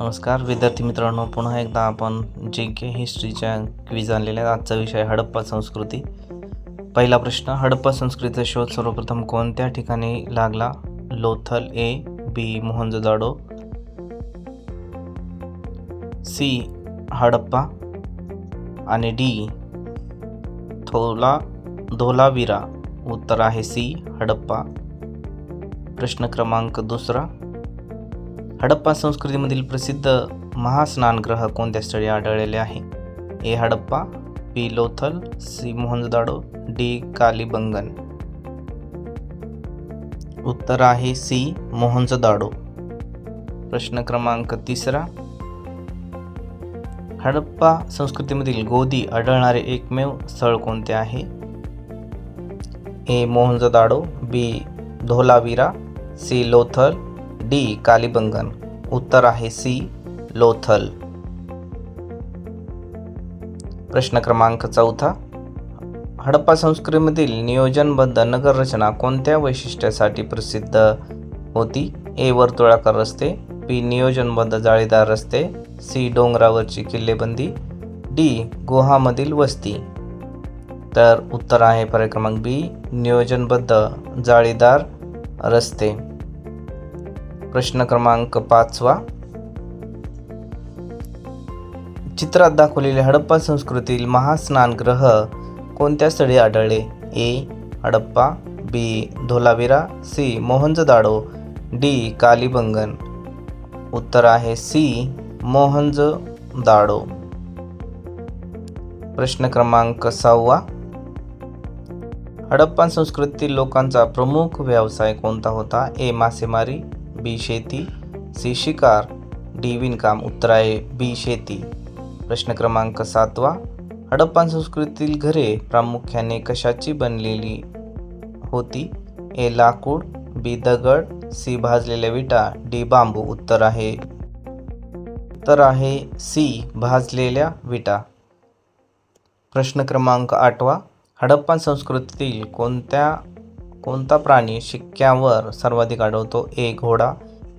नमस्कार विद्यार्थी मित्रांनो, पुन्हा एकदा आपण जी.के. हिस्ट्रीच्या क्विज आणलेल्या आजचा विषय हडप्पा संस्कृती. पहिला प्रश्न, हडप्पा संस्कृतीचा शोध सर्वप्रथम कोणत्या ठिकाणी लागला? लोथल, ए, बी मोहनजोदाडो, सी हडप्पा आणि डी धोलावीरा. उत्तर आहे सी हडप्पा. प्रश्न क्रमांक दुसरा, हडप्पा संस्कृतीमधील प्रसिद्ध महास्नानगृह कोणत्या स्थळी आढळलेले आहे? ए हडप्पा, बी लोथल, सी मोहनजोदाडो, डी कालीबंगन. उत्तर आहे सी मोहनजोदाडो. प्रश्न क्रमांक तिसरा, हडप्पा संस्कृतीमधील गोदी आढळणारे एकमेव स्थळ कोणते आहे? ए मोहनजोदाडो, बी धोलावीरा, सी लोथल, डी कालीबंगन. उत्तर आहे सी लोथल. प्रश्न क्रमांक चौथा, हडप्पा संस्कृतीमधील नियोजनबद्ध नगररचना कोणत्या वैशिष्ट्यासाठी प्रसिद्ध होती? ए वर्तुळाकार रस्ते, बी नियोजनबद्ध जाळीदार रस्ते, सी डोंगरावरची किल्लेबंदी, डी गुहामधील वस्ती. तर उत्तर आहे पर्याय क्रमांक बी नियोजनबद्ध जाळीदार रस्ते. प्रश्न क्रमांक 5वा, चित्रात दाखवलेले हडप्पा संस्कृतीतील महास्नानगृह कोणत्या स्थळी आढळले? ए हडप्पा, बी धोलावीरा, सी मोहनजोदाडो, डी कालीबंगन. उत्तर आहे सी मोहनजोदाडो. प्रश्न क्रमांक 6वा, हडप्पा संस्कृतीतील लोकांचा प्रमुख व्यवसाय कोणता होता? ए मासेमारी, बी शेती, सी शिकार, डी विणकाम. उत्तर आहे बी शेती. प्रश्न क्रमांक 7वा, हडप्पा संस्कृतीतील घरे प्रामुख्याने कशाची बनलेली होती? ए लाकूड, बी दगड, सी भाजलेल्या विटा, डी बांबू. उत्तर आहे सी भाजलेल्या विटा. प्रश्न क्रमांक 8वा, हडप्पा संस्कृतीतील कोणता प्राणी शिक्क्यावर सर्वाधिक आढळतो? ए घोडा,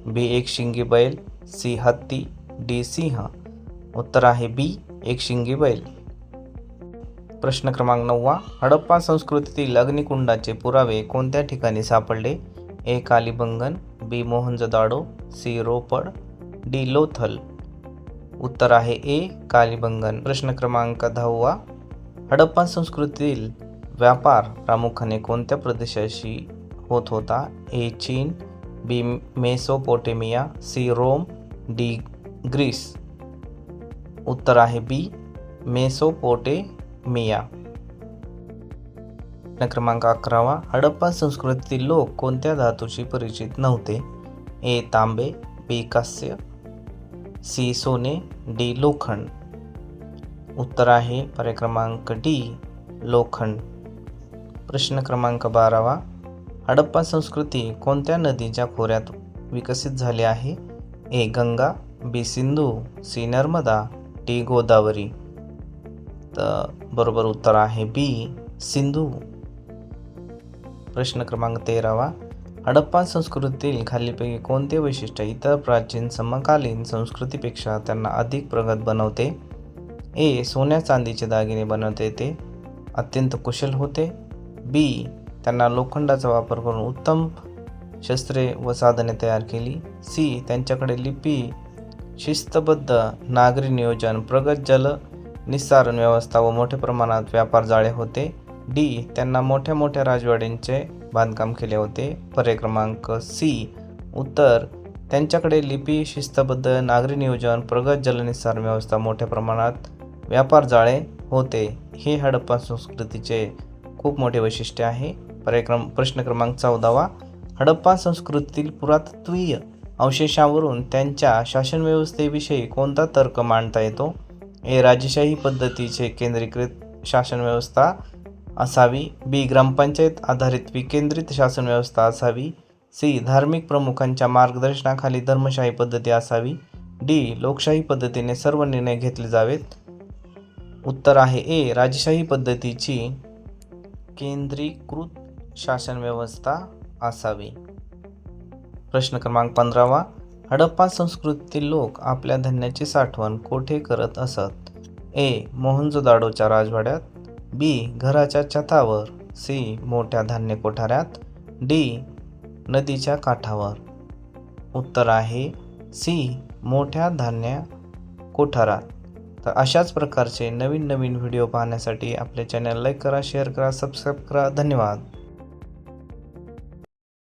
बी एकशिंगी बैल, सी हत्ती, डी सिंह. उत्तर आहे बी एकशिंगी बैल. प्रश्न क्रमांक 9वा, हडप्पा संस्कृतीतील अग्निकुंडाचे पुरावे कोणत्या ठिकाणी सापडले? ए कालीबंगन, बी मोहनजोदाडो, सी रोपड, डी लोथल. उत्तर आहे ए कालीबंगन. प्रश्न क्रमांक 10वा, हडप्पा संस्कृतीतील व्यापार प्रामुख्याने कोणत्या प्रदेशाशी होत होता? ए चीन, B Mesopotamia, C Rome, D Greece. उत्तर आहे बी मेसोपोटेमिया. प्रश्न क्रमांक 11वा, हडप्पा संस्कृतीतील लोक कोणत्या धातूशी परिचित नव्हते? ए तांबे, बी कांस्य, सी सोने, डी लोखंड. उत्तर आहे पर्याय क्रमांक डी लोखंड. प्रश्न क्रमांक 12वा, हडप्पा संस्कृती कोणत्या नदीच्या खोऱ्यात विकसित झाली आहे? ए गंगा, बी सिंधू, सी नर्मदा, डी गोदावरी. तर बरोबर उत्तर आहे बी सिंधू. प्रश्न क्रमांक 13वा, हडप्पा संस्कृतीतील खालीलपैकी कोणते वैशिष्ट्य इतर प्राचीन समकालीन संस्कृतीपेक्षा त्यांना अधिक प्रगत बनवते? ए सोन्या चांदीचे दागिने बनवते ते अत्यंत कुशल होते, बी त्यांना लोखंडाचा वापर करून उत्तम शस्त्रे व साधने तयार केली, सी त्यांच्याकडे लिपी, शिस्तबद्ध नागरी नियोजन, प्रगत जल निस्सारण व्यवस्था व मोठ्या प्रमाणात व्यापार जाळे होते, डी त्यांना मोठ्या मोठ्या राजवाड्यांचे बांधकाम केले होते. पर्याय क्रमांक सी उत्तर त्यांच्याकडे लिपी, शिस्तबद्ध नागरी नियोजन, प्रगत जलनिस्सारण व्यवस्था, मोठ्या प्रमाणात व्यापार जाळे होते. हे हडप्पा संस्कृतीचे खूप मोठे वैशिष्ट्य आहे. प्रश्न क्रमांक 14वा, हडप्पा संस्कृतीतील पुरातत्वीय अवशेषावरून त्यांच्या शासनव्यवस्थेविषयी कोणता तर्क मांडता येतो? ए राजेशाही पद्धतीचे केंद्रीकृत शासनव्यवस्था असावी, बी ग्रामपंचायत आधारित विकेंद्रित शासनव्यवस्था असावी, सी धार्मिक प्रमुखांच्या मार्गदर्शनाखाली धर्मशाही पद्धती असावी, डी लोकशाही पद्धतीने सर्व निर्णय घेतले जावेत. उत्तर आहे ए राजेशाही पद्धतीची केंद्रीकृत शासन व्यवस्था असावी. प्रश्न क्रमांक 15वा, हडप्पा संस्कृतीतील लोक आपल्या धान्याची साठवण कोठे करत असत? ए. मोहनजोदाडोच्या राजवाड्यात, बी. घराच्या छतावर, सी. मोठ्या धान्य कोठाऱ्यात, डी. नदीच्या काठावर. उत्तर आहे सी. मोठ्या धान्य कोठारात. तर अशाच प्रकारचे नवीन व्हिडिओ पाहण्यासाठी आपले चॅनल लाईक करा, शेअर करा, सबस्क्राईब करा. धन्यवाद.